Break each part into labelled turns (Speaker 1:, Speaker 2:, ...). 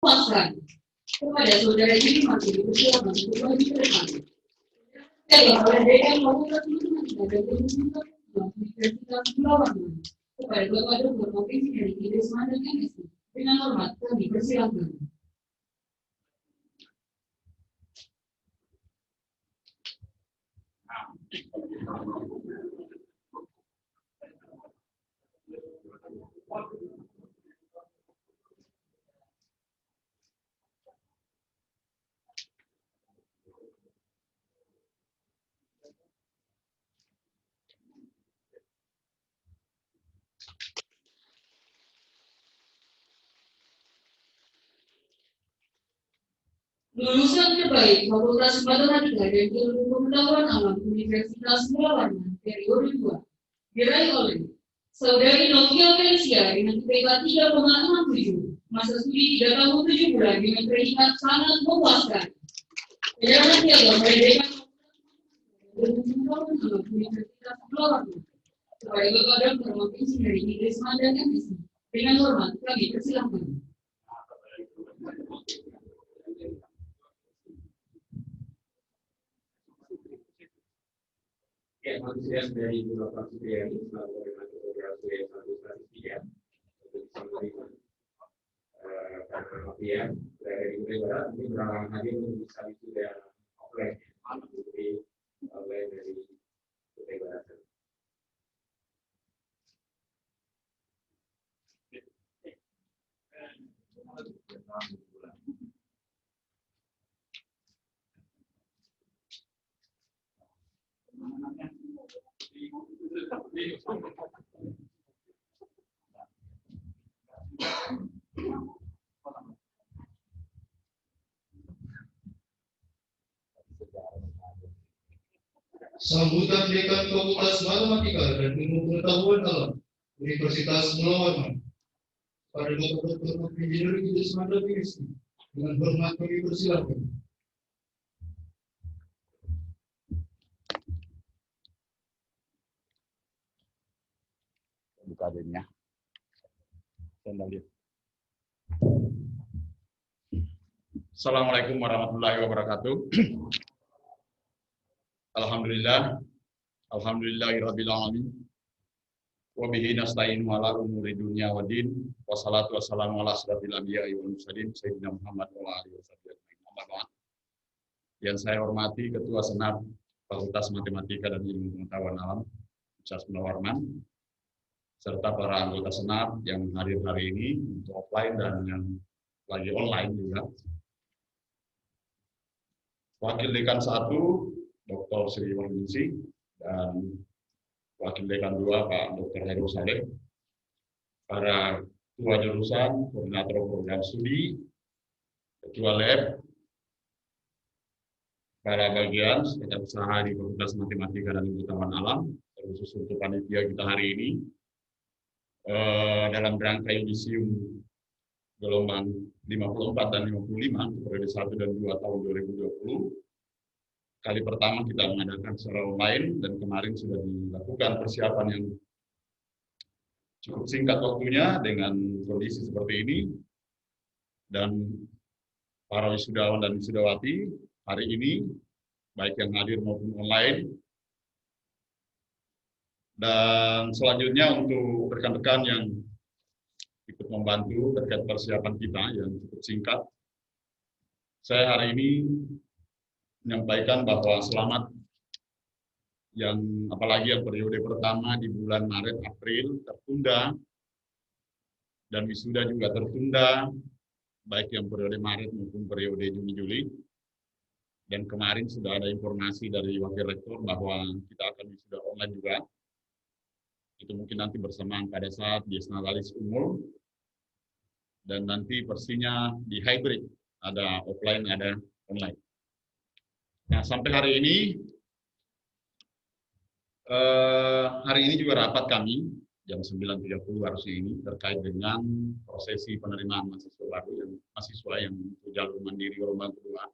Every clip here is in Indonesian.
Speaker 1: memuaskan kepada saudara ini masih dipersilakan untuk maju ke depan. Saya menyampaikan bahwa teman-teman ada beruntung Universitas Purwawarman kepada Bapak Dr. Provinsi dari Idrisman dan MSI. Dengan hormat kami persilakan. Lulusan terbaik Fakultas Matematika dan Ilmu Pengetahuan Alam Universitas Purwawarman periode 2 diraih oleh Saudari Novia Felicia dengan IPK 3,67, masa studi 3 tahun 7 bulan dengan peringkat sangat memuaskan. Penyerahan piagam pendidikan Universitas Purwawarman kepada Bapak Dr. Provinsi dari Idrisman dan MSI. Dengan hormat kami persilakan.
Speaker 2: Ya, antusias dari Bapak Supriyadi selaku Koordinator Program Studi S1 Statistika untuk bisa menerima karena Novia dari Barat ini berhalangan hadir untuk bisa wisuda offline dari online dari Kutai Barat.
Speaker 3: Sambutan Dekan Fakultas Matematika dan Ilmu Pengetahuan Alam Universitas Purwawarman pada Bapak Dr. Engineering Idrisman dan MSI. Dengan hormat kami persilakan.
Speaker 4: Buka adanya. Assalamualaikum warahmatullahi wabarakatuh. Alhamdulillahirabbil alamin. Wa bihi nasta'inu ala umuri dunya waddin. Wassalatu wassalamu ala asyrofil anbiya'i wal mursalin sayyidina Muhammad wa alihi wasallam. Yang saya hormati Ketua Senat Fakultas Matematika dan Ilmu Pengetahuan Alam Universitas Purwawarman, serta para anggota Senat yang hadir hari ini untuk offline dan yang lagi online juga. Wakil Dekan 1 Dr. Sri Wahyuningsih dan Wakil Dekan 2 Pak Dr. Heru Saleh, para ketua jurusan, koordinator program studi, ketua lab, para bagian sekretariat usaha di Fakultas Matematika dan Ilmu Pengetahuan Alam, terkhusus untuk panitia kita hari ini dalam rangka yudisium gelombang 54 dan 55 periode 1 dan 2 tahun 2020. Kali pertama kita mengadakan secara online dan kemarin sudah dilakukan persiapan yang cukup singkat waktunya dengan kondisi seperti ini. Dan para wisudawan dan wisudawati hari ini, baik yang hadir maupun online. Dan selanjutnya untuk rekan-rekan yang ikut membantu terkait persiapan kita yang cukup singkat, saya hari ini menyampaikan bahwa selamat yang apalagi yang periode pertama di bulan Maret April tertunda dan wisuda juga tertunda, baik yang periode Maret maupun periode Juni Juli. Dan kemarin sudah ada informasi dari Wakil Rektor bahwa kita akan wisuda online juga. Itu mungkin nanti bersamaan pada saat di Esnalalis Unggul, dan nanti versinya di hybrid, ada offline, ada online. Nah, sampai hari ini juga rapat kami jam 9.30 harusnya ini terkait dengan prosesi penerimaan mahasiswa baru yang jalur mandiri gelombang kedua.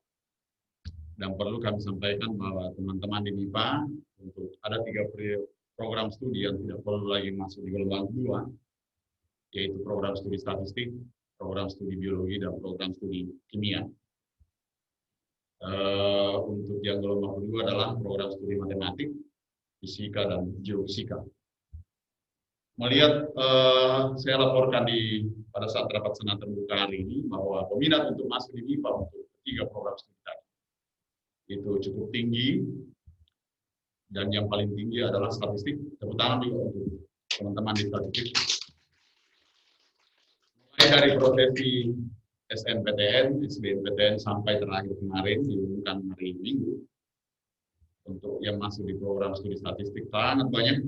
Speaker 4: Dan perlu kami sampaikan bahwa teman-teman di MIPA untuk ada 3 program studi yang tidak perlu lagi masuk di gelombang kedua, yaitu program studi statistik, program studi biologi dan program studi kimia. Untuk yang gelombang kedua adalah program studi matematik, fisika, dan geofisika. Melihat saya laporkan pada saat rapat senat terbuka hari ini bahwa peminat untuk masuk di MIPA untuk ketiga program studi tadi itu cukup tinggi, dan yang paling tinggi adalah statistik, tepuk tangan juga untuk teman-teman di statistik. Mulai dari profesi SNPTN, SBMPTN sampai terakhir kemarin diumumkan hari Minggu, untuk yang masuk di program studi statistik sangat banyak,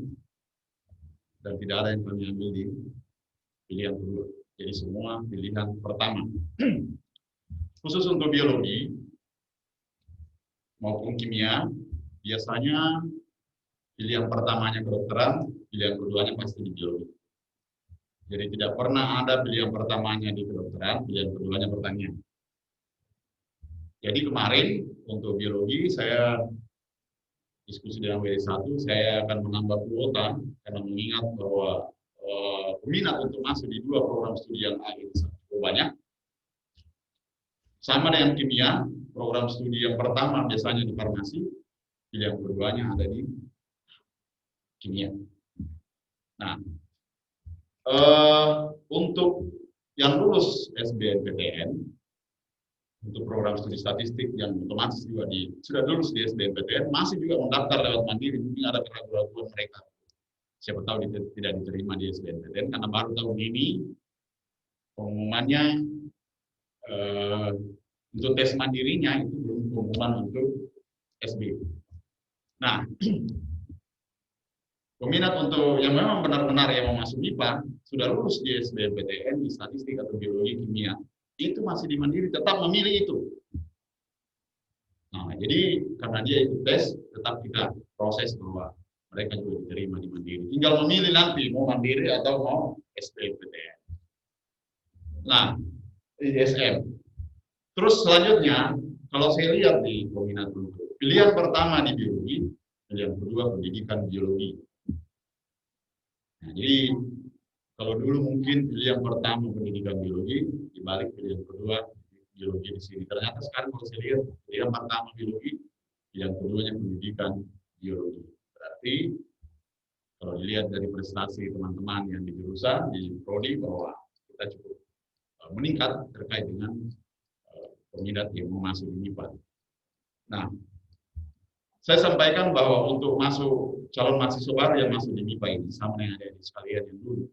Speaker 4: dan tidak ada yang kami ambil di pilihan kedua. Jadi semua pilihan pertama. Khusus untuk biologi maupun kimia, biasanya pilihan pertamanya kedokteran, pilihan keduanya pasti di biologi. Jadi tidak pernah ada pilihan pertamanya di kedokteran, pilihan keduanya pertanian. Jadi kemarin untuk biologi saya diskusi dengan WD1, saya akan menambah kuota karena mengingat bahwa peminat untuk masuk di dua program studi yang lain cukup banyak. Sama dengan kimia, program studi yang pertama biasanya di farmasi, pilihan keduanya ada di kimia. Nah, untuk yang lulus SBMPTN, untuk program studi statistik yang otomatis juga sudah lulus di SBMPTN, masih juga mendaftar lewat mandiri, mungkin ada keraguan mereka. Siapa tahu tidak diterima di SBMPTN, karena baru tahun ini pengumumannya untuk tes mandirinya itu belum pengumuman untuk SB. Nah, peminat untuk yang memang benar-benar yang mau masuk MIPA sudah lulus di SBMPTN di statistik atau biologi kimia, itu masih di mandiri tetap memilih itu. Nah, jadi karena dia ikut tes, tetap kita proses bahwa mereka juga diterima di mandiri. Tinggal memilih nanti mau mandiri atau mau SBMPTN. Nah, ISM. Terus selanjutnya, kalau saya lihat di peminat untuk pilihan pertama di biologi, pilihan kedua pendidikan biologi. Nah, jadi kalau dulu mungkin pilihan pertama pendidikan biologi, dibalik pilihan kedua biologi di sini. Ternyata sekarang kalau saya lihat pilihan pertama biologi, pilihan keduanya pendidikan biologi. Berarti kalau dilihat dari prestasi teman-teman yang di jurusan di prodi bahwa kita cukup meningkat terkait dengan peminat yang mau masuk di MIPA. Nah, saya sampaikan bahwa untuk masuk calon mahasiswa baru yang masuk di MIPA ini sama dengan adik-adik sekalian yang dulu,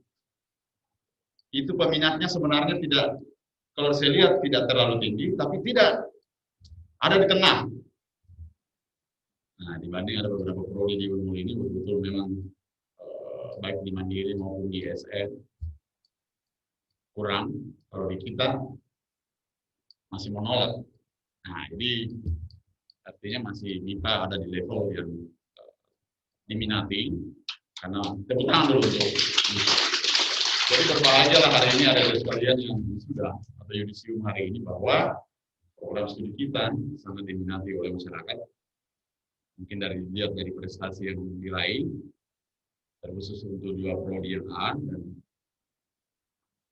Speaker 4: itu peminatnya sebenarnya tidak, kalau saya lihat tidak terlalu tinggi, tapi tidak ada di tengah. Nah, dibanding ada beberapa prodi di Unmul ini betul-betul memang baik di mandiri maupun di SN kurang. Kalau di kita masih menolak. Nah, jadi artinya masih MIPA ada di level yang diminati, karena tepuk tangan dulu untuk. Jadi berbahagia lah hari ini ada sekalian yang sudah atau yudisium hari ini bahwa program studi kita sangat diminati oleh masyarakat. Mungkin dilihat dari prestasi yang diraih, terkhusus untuk dua prodi yang A.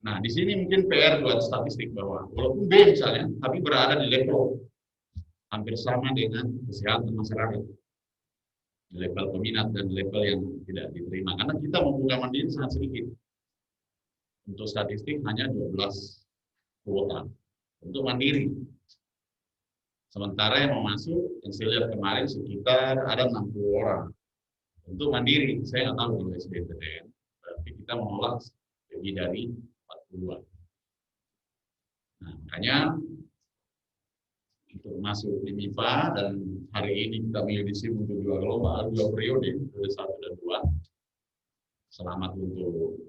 Speaker 4: Nah, di sini mungkin PR buat statistik bahwa walaupun B misalnya, tapi berada di level hampir sama dengan kesehatan masyarakat, di level peminat dan level yang tidak diterima. Karena kita membuka mandiri sangat sedikit. Untuk statistik hanya 12 kuota untuk mandiri. Sementara yang mau masuk, yang saya lihat kemarin sekitar ada 60 orang. Untuk mandiri, saya nggak tahu kalau SBMPTN, berarti kita menolak lebih dari 40-an. Nah, makanya untuk masuk di MIPA, dan hari ini kita menyelidiki untuk dua periode, periode 1 dan 2. Selamat untuk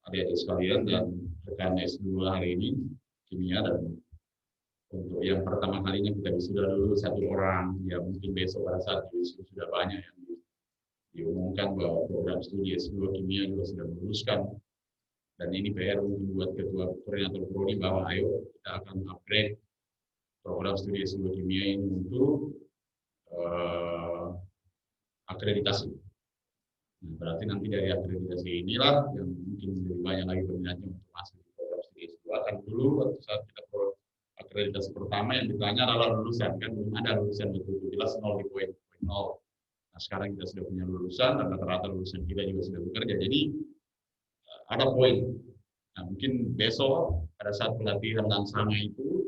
Speaker 4: adik-adik sekalian dan rekan S2 hari ini, kimia, dan untuk yang pertama kalinya kita wisuda dulu 1 orang, ya mungkin besok pada saat wisuda sudah banyak yang diumumkan bahwa program studi S2 kimia juga sudah meluluskan. Dan ini PR untuk buat ketua koordinator prodi bahwa ayo kita akan upgrade program studi S2 kimia ini untuk akreditasi. Nah, berarti nanti dari akreditasi inilah yang mungkin lebih banyak lagi peminatnya untuk masuk di program studi S2 buatan dulu waktu saat kita akreditasi pertama yang ditanya adalah lulusan, kan belum ada lulusan betul jelas 0 di poin 0. Nah, sekarang kita sudah punya lulusan dan rata-rata lulusan kita juga sudah bekerja, jadi ada poin. Nah, mungkin besok pada saat pelatihan langsana itu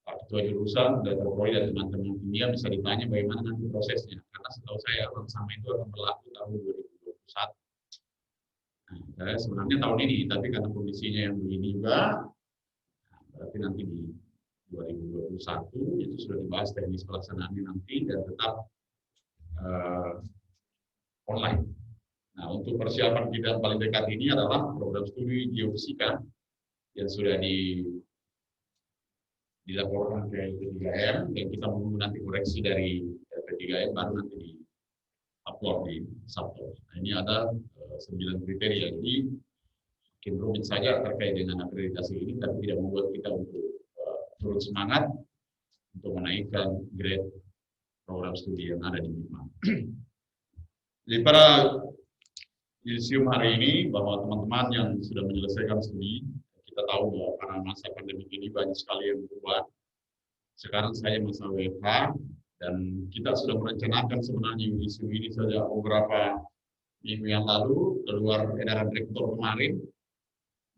Speaker 4: ketua jurusan dan terpilih dan teman-teman kimia bisa ditanya bagaimana nanti prosesnya, karena setahu saya langsana itu akan berlaku tahun 2021. Nah, saya sebenarnya tahun ini, tapi karena kondisinya yang begini juga, berarti nanti di 2021 itu sudah dibahas teknis pelaksanaannya nanti dan tetap online. Nah, untuk persiapan kita paling dekat ini adalah program studi geofisika yang sudah dilaporkan ke LP3M dan kita menunggu nanti koreksi dari LP3M baru nanti di-upload di Sabtu. Nah, ini ada 9 kriteria, jadi makin rumit saja terkait dengan akreditasi ini, tapi tidak membuat kita untuk turut semangat untuk menaikkan grade program studi yang ada di MIPA. Jadi pada Yudisium hari ini bahwa teman-teman yang sudah menyelesaikan studi, kita tahu bahwa karena masa pandemi ini banyak sekali yang berubah. Sekarang saya masa WFH dan kita sudah merencanakan sebenarnya Yudisium ini sejak beberapa minggu yang lalu, keluar edaran rektor kemarin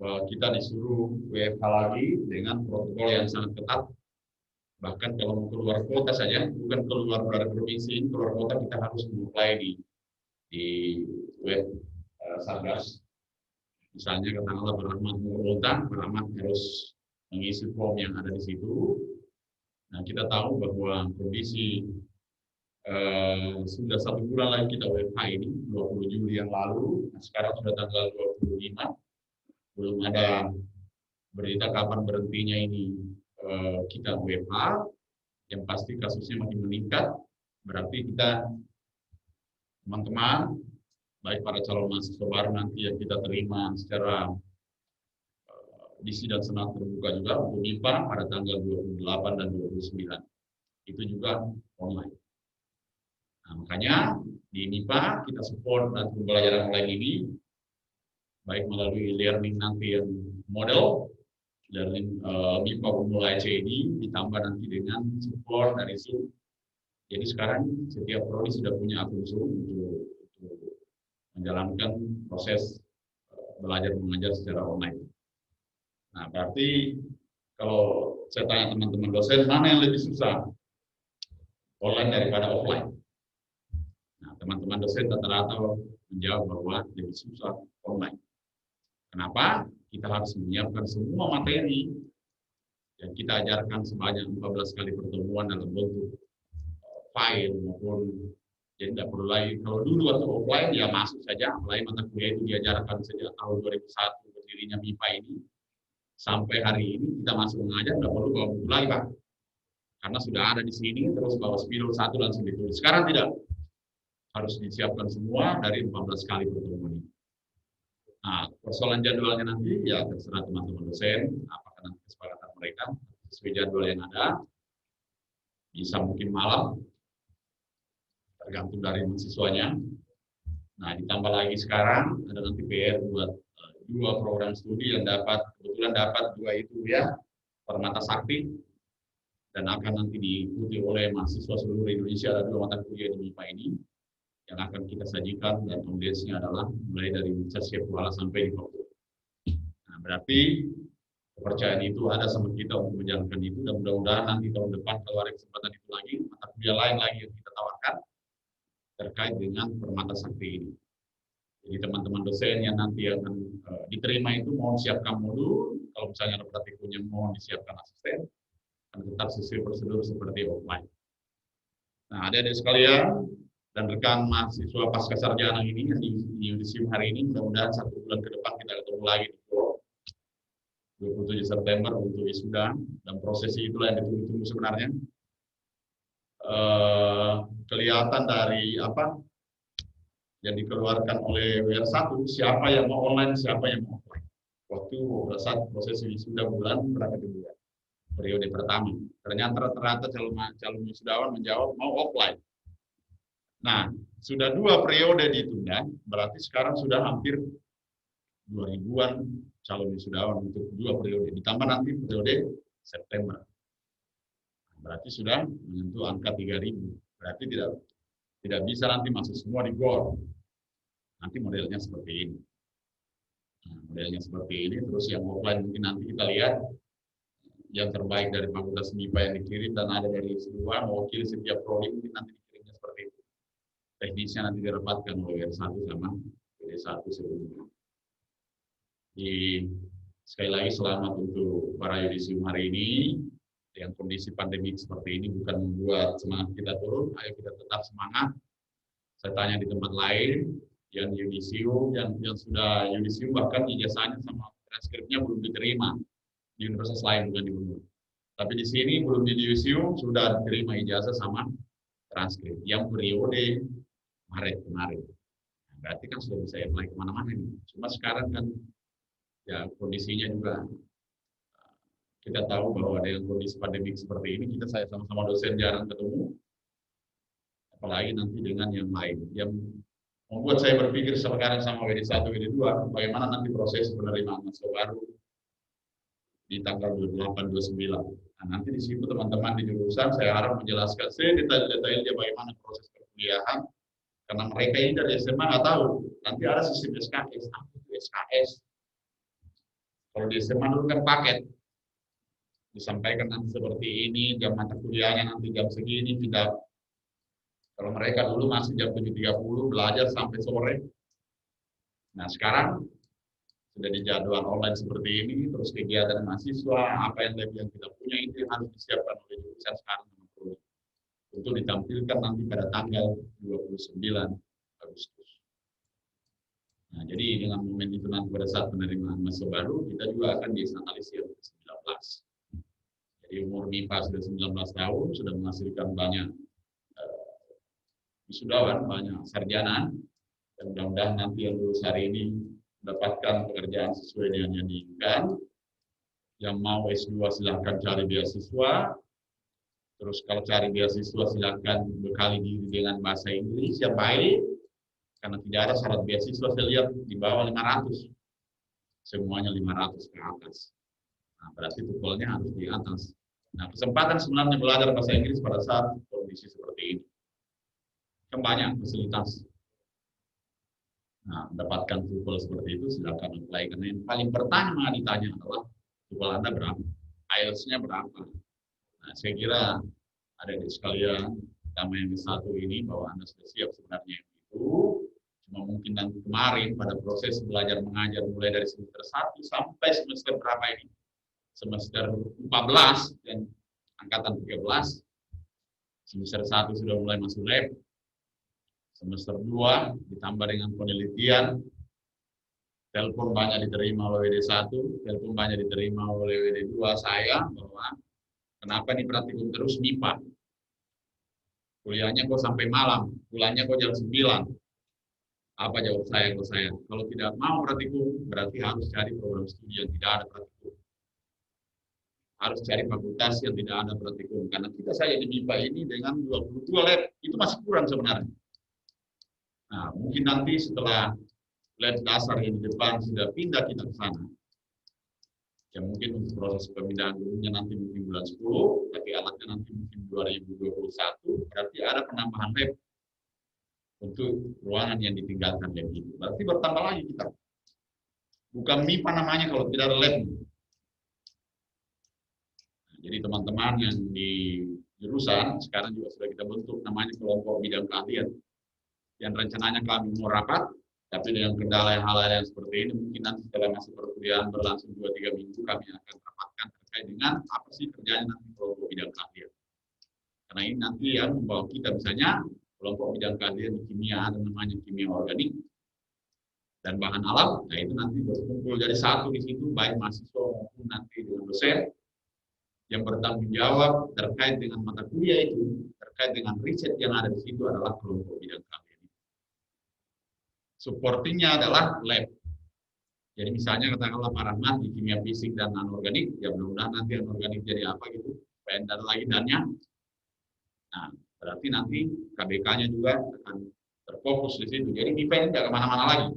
Speaker 4: bahwa kita disuruh WFH lagi dengan protokol yang sangat ketat. Bahkan kalau mau keluar kota saja, bukan keluar dari provinsi, keluar kota kita harus memulai di web Satgas. Misalnya katakanlah Beramat mau kota, Beramat harus mengisi form yang ada di situ. Nah, kita tahu bahwa kondisi sudah 1 bulan lagi kita WFH ini, 20 Juli yang lalu, nah sekarang sudah tanggal 25, belum ada berita kapan berhentinya ini kita WFH, yang pasti kasusnya makin meningkat, berarti kita teman-teman, baik para calon mahasiswa baru nanti yang kita terima secara disi dan senat terbuka juga untuk MIPA pada tanggal 28 dan 29, itu juga online. Nah, makanya di MIPA kita support dan pembelajaran online ini, baik melalui learning nanti yang model, learning MIPA pemula CED, ditambah nanti dengan support dari Zoom. Jadi sekarang setiap prodi sudah punya akun Zoom untuk menjalankan proses belajar mengajar secara online. Nah, berarti kalau saya tanya teman-teman dosen, mana yang lebih susah? Online daripada offline? Nah, teman-teman dosen rata-rata menjawab bahwa lebih susah online. Kenapa? Kita harus menyiapkan semua materi yang kita ajarkan sebanyak 14 kali pertemuan dalam bentuk file maupun jadi tidak perlu lagi. Kalau dulu waktu offline ya masuk saja, mulai mata kuliah itu diajarkan sejak tahun 2001 berdirinya MIPA ini sampai hari ini kita masuk mengajar tidak perlu bawa buku lagi Pak, karena sudah ada di sini terus bawa spidol 1 langsung ditulis. Sekarang tidak, harus disiapkan semua dari 14 kali pertemuan ini. Nah, persoalan jadwalnya nanti ya terserah teman-teman dosen, apakah nanti kesepakatan mereka sesuai jadwal yang ada, bisa mungkin malam, tergantung dari mahasiswanya. Nah, ditambah lagi sekarang ada nanti PR buat 2 program studi yang kebetulan dapat 2 itu ya, Permata Sakti, dan akan nanti diikuti oleh mahasiswa seluruh Indonesia. Ada 2 mata kuliah di MIPA ini yang akan kita sajikan dan audiensnya adalah mulai dari Universitas Kuala sampai di Papua. Nah, berarti kepercayaan itu ada sama kita untuk menjalankan itu dan mudah-mudahan nanti tahun depan kalau ada kesempatan itu lagi, mata kuliah lain lagi yang kita tawarkan terkait dengan Permata Sakti ini. Jadi teman-teman dosen yang nanti akan diterima itu mohon siapkan modul, kalau misalnya ada praktikumnya mohon disiapkan asisten, dan tetap sesuai prosedur seperti offline. Nah, adik-adik sekalian dan rekan mahasiswa pasca sarjana ini yang di Yudisium hari ini, mudah-mudahan 1 bulan ke depan kita ketemu lagi di 27 September untuk wisuda, dan prosesi itulah yang ditunggu-tunggu sebenarnya. Kelihatan dari apa yang dikeluarkan oleh WR1, siapa yang mau online, siapa yang mau offline. Waktu saat prosesi wisuda bulan berapa bulan periode pertama, ternyata rata-rata calon wisudawan menjawab mau offline. Nah, sudah 2 periode ditunda, berarti sekarang sudah hampir 2.000-an calon wisudawan untuk 2 periode, ditambah nanti periode September. Berarti sudah menyentuh angka 3.000. Berarti tidak bisa nanti masuk semua di GOR. Nanti modelnya seperti ini. Nah, modelnya seperti ini, terus yang offline mungkin nanti kita lihat yang terbaik dari Fakultas MIPA yang dikirim dan ada dari semua mewakili setiap prodi mungkin nanti dikirimnya seperti itu. Teknisnya nanti dirapatkan oleh R1 sama WD1 sebelumnya. Sekali lagi selamat untuk para yudisium hari ini. Dengan kondisi pandemi seperti ini bukan membuat semangat kita turun, ayo kita tetap semangat. Saya tanya di tempat lain, yang yudisium, yang sudah yudisium bahkan ijazahnya sama transkripnya belum diterima di universitas lain, bukan di Unmul. Tapi di sini belum di yudisium sudah diterima ijazah sama transkrip yang periode Maret kemarin. Berarti kan sudah bisa apply kemana-mana ini. Cuma sekarang kan ya kondisinya juga kita tahu bahwa dengan kondisi pandemi seperti ini kita sama-sama dosen jarang ketemu, apalagi nanti dengan yang lain. Yang membuat saya berpikir sekarang sama WD1, WD2, bagaimana nanti proses penerimaan mahasiswa baru di tanggal 28-29. Nah, nanti di situ teman-teman di jurusan saya harap menjelaskan sedetail-detailnya bagaimana proses perkuliahan, karena mereka ini dari SMA nggak tahu. Nanti ada sistem SKS. Kalau di SMA dulu kan paket. Disampaikan nanti seperti ini, jam mata kuliahnya nanti jam segini, tidak. Kalau mereka dulu masih jam 7.30 belajar sampai sore. Nah sekarang sudah dijadwal online seperti ini, terus kegiatan mahasiswa, apa yang kita punya itu yang harus disiapkan oleh jurusan sekarang untuk ditampilkan nanti pada tanggal 29 Agustus. Nah jadi dengan momen itu nanti pada saat penerimaan mahasiswa baru, kita juga akan dianalisis 19. Jadi umur MIPA sudah 19 tahun, sudah menghasilkan banyak wisudawan, banyak sarjana, dan mudah-mudahan nanti yang lulus hari ini mendapatkan pekerjaan sesuai dengan yang diinginkan. Yang mau S2 silahkan cari beasiswa, terus kalau cari beasiswa silahkan bekali diri dengan bahasa Inggris yang baik, karena tidak ada syarat beasiswa saya lihat di bawah 500, semuanya 500 ke atas. Nah, berarti tukulnya harus di atas. Nah, kesempatan sebenarnya belajar bahasa Inggris pada saat kondisi seperti ini. Kan banyak fasilitas. Nah, mendapatkan TOEFL seperti itu, silakan apply. Karena yang paling pertama ditanya adalah TOEFL Anda berapa? IELTS-nya berapa? Nah, saya kira ada di sekalian, terutama yang satu ini, bahwa Anda sudah siap sebenarnya itu. Cuma mungkin nanti kemarin pada proses belajar mengajar mulai dari semester 1 sampai semester berapa ini? Semester 14 dan angkatan 13, semester 1 sudah mulai masuk lab, semester 2 ditambah dengan penelitian, telepon banyak diterima oleh WD1, telepon banyak diterima oleh WD2 saya, bahwa kenapa nih praktikum terus MIPA? Kuliahnya kok sampai malam, pulangnya kok jam 9. Apa jawab saya kalau saya? Kalau tidak mau praktikum, berarti harus cari program studi yang tidak ada praktikum. Harus cari fakultas yang tidak ada praktikum. Karena kita saya di MIPA ini dengan 22 lab, itu masih kurang sebenarnya. Nah, mungkin nanti setelah lab dasar yang di depan sudah pindah kita ke sana. Ya mungkin untuk proses pemindahan dulunya nanti mungkin bulan 10, tapi alatnya nanti mungkin 2021, berarti ada penambahan lab untuk ruangan yang ditinggalkan lab itu. Berarti bertambah lagi kita. Bukan MIPA namanya kalau tidak ada lab. Jadi teman-teman yang di jurusan sekarang juga sudah kita bentuk namanya kelompok bidang keahlian. Yang rencananya kami mau rapat, tapi dengan kendala yang hal-hal yang seperti ini mungkin nanti setelah masuk perkuliahan berlangsung 2-3 minggu kami akan rapatkan terkait dengan apa sih kerjanya nanti kelompok bidang keahlian. Karena ini nanti yang membawa kita misalnya kelompok bidang keahlian di kimia ada namanya kimia organik dan bahan alam. Nah itu nanti berkumpul jadi satu di situ baik mahasiswa maupun nanti dengan dosen yang bertanggung jawab terkait dengan mata kuliah itu, terkait dengan riset yang ada di situ adalah kelompok bidang keahlian. Supportingnya adalah lab. Jadi misalnya katakanlah Pak Rahmat di kimia fisik dan anorganik, ya mudah-mudahan nanti anorganik jadi apa gitu, supaya ada lagi dannya. Nah, berarti nanti KBK-nya juga akan terfokus di situ. Jadi MIPA ini tidak kemana-mana lagi.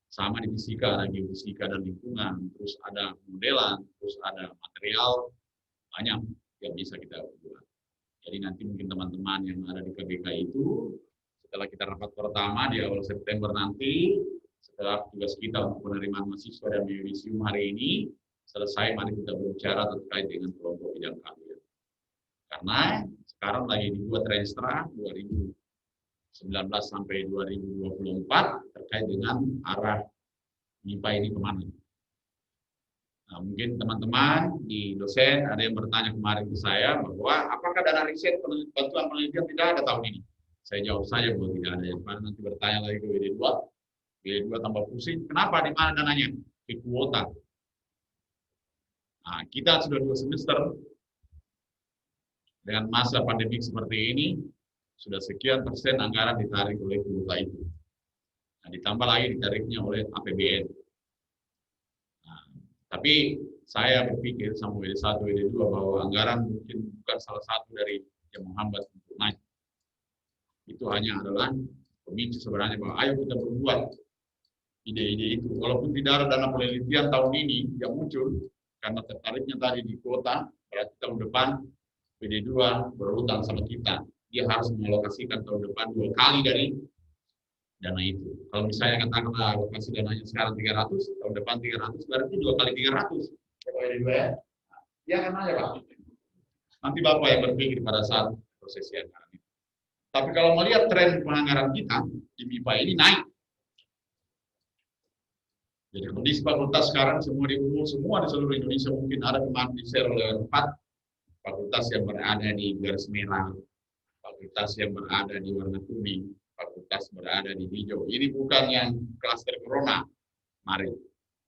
Speaker 4: sama di fisika, ada geofisika dan lingkungan, terus ada modelan, terus ada material, banyak yang bisa kita buat. Jadi nanti mungkin teman-teman yang ada di KBK itu, setelah kita rapat pertama di awal September nanti, setelah tugas kita untuk penerimaan mahasiswa dan yudisium hari ini selesai, mari kita berbicara terkait dengan kelompok bidang kalian. Karena sekarang lagi dibuat Renstra 2019 sampai 2024 terkait dengan arah MIPA ini kemana. Nah, mungkin teman-teman di dosen ada yang bertanya kemarin ke saya bahwa apakah dana riset bantuan penelitian tidak ada tahun ini. Saya jawab saja bahwa tidak ada. Yang mana nanti bertanya lagi ke WD2 tambah pusing. Kenapa? Di mana dananya? Di kuota. Nah, kita sudah 2 semester dengan masa pandemik seperti ini, sudah sekian persen anggaran ditarik oleh kuota itu. Nah, ditambah lagi ditariknya oleh APBN. Nah, tapi saya berpikir sama WD1, WD2 bahwa anggaran mungkin bukan salah satu dari yang menghambat untuk naik. Itu hanya adalah pemicu sebenarnya bahwa ayo kita berbuat ide-ide itu. Walaupun tidak ada dana penelitian tahun ini yang muncul, karena tertariknya tadi di kuota, berarti tahun depan WD2 berhutang sama kita. Dia harus mengalokasikan tahun depan 2 kali dari dana itu. Kalau misalnya katakanlah alokasi dananya sekarang 300, tahun depan 300, berarti 2 kali 300. Ya, ya kan aja Pak. Nanti Bapak yang berpikir pada saat proses anggaran itu. Tapi kalau melihat tren penganggaran kita di MIPA ini naik. Jadi kondisi fakultas sekarang semua di seluruh Indonesia mungkin ada kemarin di-share oleh 4 fakultas yang berada di garis merah, fakultas yang berada di warna kuning, fakultas berada di hijau. Ini bukan yang klaster corona, mari.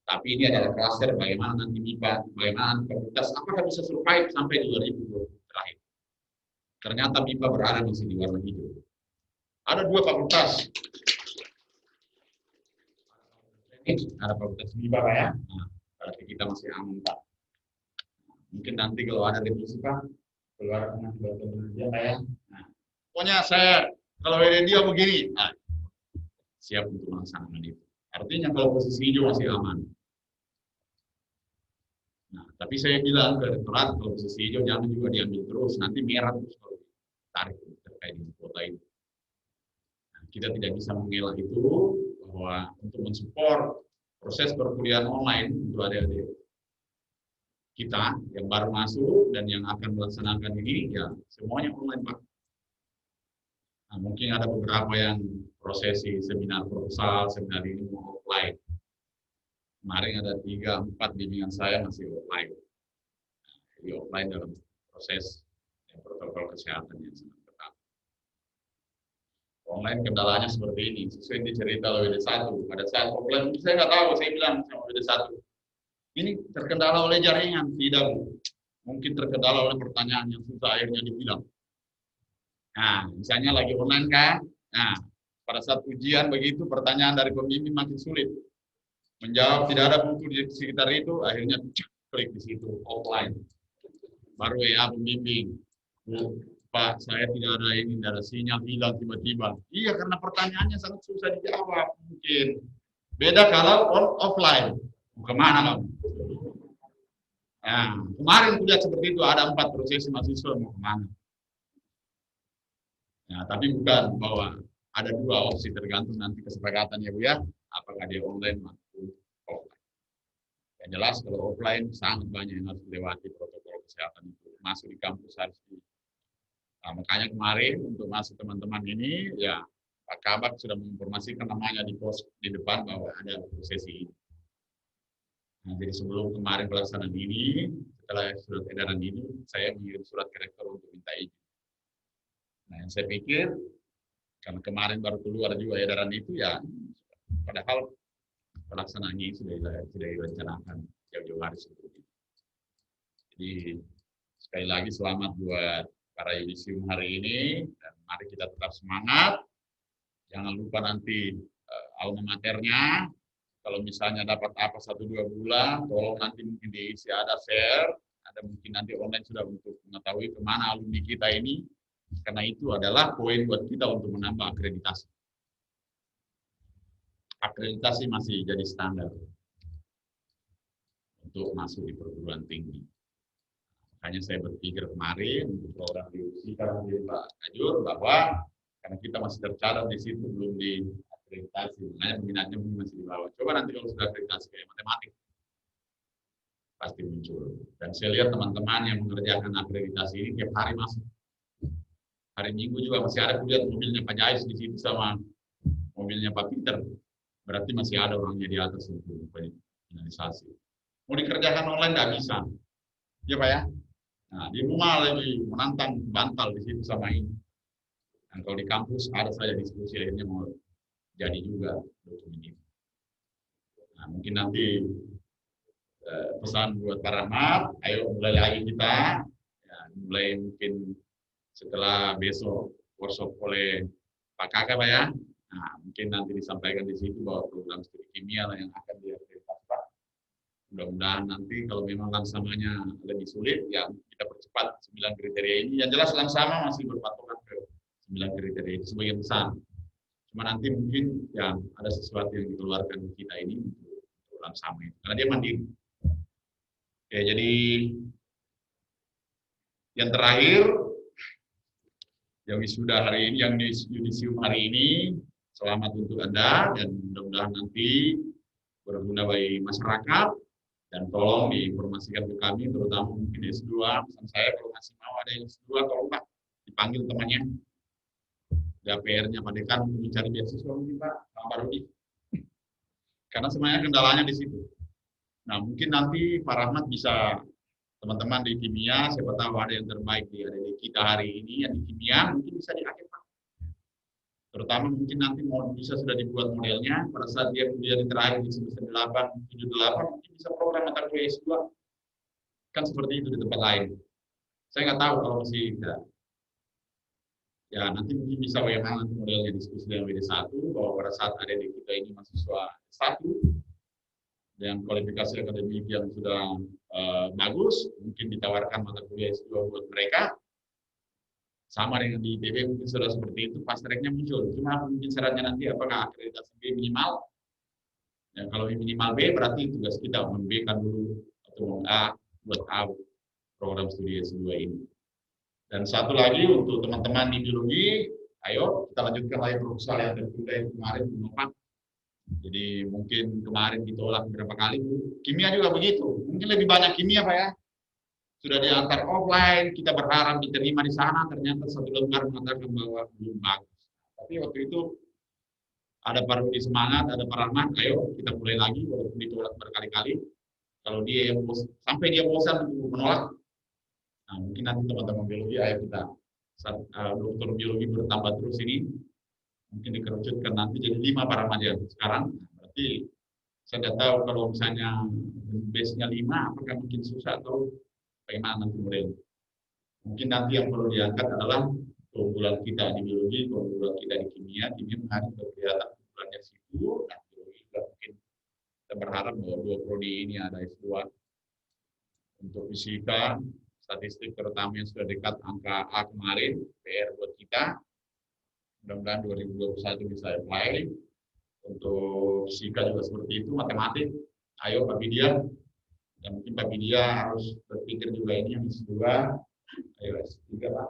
Speaker 4: Tapi ini adalah klaster bagaimana nanti MIPA, bagaimana fakultas apakah bisa survive sampai 2020 terakhir. Ternyata MIPA berada di sini warna hijau. Ada 2 fakultas. Ada fakultas MIPA Pak ya. Nah, berarti kita masih aman Pak. Mungkin nanti kalau ada revisi Pak, keluar nanti kerja Pak ya. Nah, pokoknya saya kalau dia begini, siap untuk melaksanakan itu. Artinya kalau posisi hijau masih aman. Nah, tapi saya bilang ke rektorat kalau posisi hijau jangan juga diambil terus, nanti merah terus kalau tarik terkait dengan kuota itu. Nah, kita tidak bisa mengelak itu bahwa untuk mensupport proses perkuliahan online untuk adik-adik kita yang baru masuk dan yang akan melaksanakan ini, ya semuanya online Pak. Nah, mungkin ada beberapa yang prosesi seminar proposal, seminar ini mau offline. Kemarin ada 3-4 bimbingan saya masih offline. Nah, jadi offline dalam proses protokol kesehatan yang sangat ketat. Online kendalanya seperti ini, sesuai dicerita oleh WD1. Pada saat offline, saya nggak tahu, saya bilang sama WD1. Ini terkendala oleh jaringan, tidak Bu. Mungkin terkendala oleh pertanyaan yang susah, akhirnya dibilang. Nah, misalnya lagi online kan, nah pada saat ujian begitu pertanyaan dari pembimbing makin sulit. Menjawab tidak ada buku di sekitar itu, akhirnya klik di situ, offline. Baru ya pembimbing, Bu, Pak, saya tidak ada ini, tidak ada sinyal, hilang tiba-tiba. Iya, karena pertanyaannya sangat susah dijawab mungkin. Beda kalau offline. Kemana kamu? Nah, kemarin kuliah seperti itu, ada 4 prosesi mahasiswa mau kemana. Nah, tapi bukan bahwa ada 2 opsi tergantung nanti kesepakatan ya Bu ya, apakah dia online maupun offline. Yang jelas kalau offline sangat banyak yang harus dilewati protokol kesehatan itu, masuk di kampus harus di. Nah, makanya kemarin untuk masuk teman-teman ini ya Pak Kabak sudah menginformasikan namanya di pos di depan bahwa ada prosesi ini. Nah, jadi sebelum kemarin pelaksanaan ini, setelah surat edaran ini, saya mengirim surat ke rektor untuk minta izin. Nah, yang saya pikir, karena kemarin baru keluar juga edaran itu ya, padahal pelaksanaannya sudah direncanakan jauh-jauh hari sebelum itu. Jadi, sekali lagi selamat buat para yudisium hari ini, dan mari kita tetap semangat. Jangan lupa nanti alma maternya, kalau misalnya dapat apa 1-2 bulan, tolong nanti mungkin diisi ada share, ada mungkin nanti online sudah untuk mengetahui kemana alumni kita ini, karena itu adalah poin buat kita untuk menambah akreditasi. akreditasi masih jadi standar untuk masuk di perguruan tinggi. Makanya saya berpikir kemarin untuk program diusikan di Pak Kajur bahwa karena kita masih tercatat di situ belum di akreditasi, makanya peminatnya masih di bawah. Coba nanti kalau sudah akreditasi kayak matematik pasti muncul. Dan saya lihat teman-teman yang mengerjakan akreditasi ini tiap hari masuk. Hari Minggu juga masih ada kuliah mobilnya Pak Jais di situ sama mobilnya Pak Peter. Berarti masih ada orangnya di atas untuk finalisasi. Mau dikerjakan online nggak bisa, ya Pak ya. Nah di rumah lagi menantang bantal di situ sama ini. Dan kalau di kampus ada saja diskusi akhirnya mau jadi juga dokumen itu. Nah mungkin nanti pesan buat Pak Rahmat, ayo mulai lagi kita, ya, mulai mungkin setelah besok workshop oleh Pak Kakak Pak ya. Nah, mungkin nanti disampaikan di situ bahwa program studi kimia lah yang akan diakreditasi Pak. Mudah-mudahan nanti kalau memang langsamanya lebih sulit, ya kita percepat 9 kriteria ini. Yang jelas langsama masih berpatokan ke 9 kriteria itu sebagian besar. Cuma nanti mungkin ya ada sesuatu yang dikeluarkan kita ini untuk langsama itu, karena dia mandiri. Oke, jadi yang terakhir, yang wisuda hari ini, yang yudisium hari ini, selamat untuk Anda dan mudah-mudahan nanti berguna bagi masyarakat dan tolong diinformasikan ke kami, terutama mungkin S2. Pesan saya kalau masih mau ada yang S2, kalau Pak dipanggil temannya, ya PR-nya Pak Dekan untuk mencari beasiswa mungkin Pak Rudi, karena semuanya kendalanya di situ. Nah mungkin nanti Pak Rahmat bisa teman-teman di kimia, siapa tahu ada yang terbaik di kita hari ini yang di kimia, mungkin bisa diakhir Pak. Terutama mungkin nanti mau bisa sudah dibuat modelnya pada saat dia kuliah di terakhir di semester 8, 7, 8 mungkin bisa program mata kuliah S2. Kan seperti itu di tempat lain. Saya nggak tahu kalau masih tidak. Ya nanti mungkin bisa bagaimana modelnya diskusi dengan WD1 bahwa pada saat ada di kita ini mahasiswa S1 dengan kualifikasi akademik yang sudah bagus, mungkin ditawarkan mata kuliah S2 buat mereka. Sama dengan di ITB mungkin sudah seperti itu, pas tracknya muncul. Cuma mungkin syaratnya nanti apakah akreditasi B minimal. Ya, kalau minimal B berarti tugas kita mem-B kan dulu atau meng-A buat A program studi S2 ini. Dan satu lagi untuk teman-teman di biologi, ayo kita lanjutkan lagi proposal yang tertunda yang kemarin menolak. Jadi mungkin kemarin ditolak beberapa kali. Kimia juga begitu. Mungkin lebih banyak kimia Pak ya. Sudah diantar offline, kita berharap diterima di sana, ternyata satu lembar mengatakan bahwa belum bagus. Tapi waktu itu ada Pak Rudi semangat, ada Pak Rahmat, ayo kita mulai lagi walaupun ditolak berkali-kali. Kalau dia yang sampai dia bosan untuk menolak, nah, mungkin nanti teman-teman biologi, ayo kita dokter biologi bertambah terus ini, mungkin dikerucutkan nanti jadi 5 Pak Rahmat ya sekarang. Berarti saya tidak tahu kalau misalnya base-nya 5, apakah mungkin susah atau bagaimana nanti model. Mungkin nanti yang perlu diangkat adalah keunggulan kita di biologi, keunggulan kita di kimia. Kimia harus kelihatan keunggulannya situ, dan biologi juga mungkin kita berharap bahwa 2 prodi ini ada S2. Untuk fisika, statistik terutama yang sudah dekat angka A kemarin, PR buat kita. Mudah-mudahan 2021 bisa apply. Untuk fisika juga seperti itu, matematik. Ayo Pak Widya. Dan mungkin Pak Widya harus berpikir juga ini yang S2, ayo S3 Pak.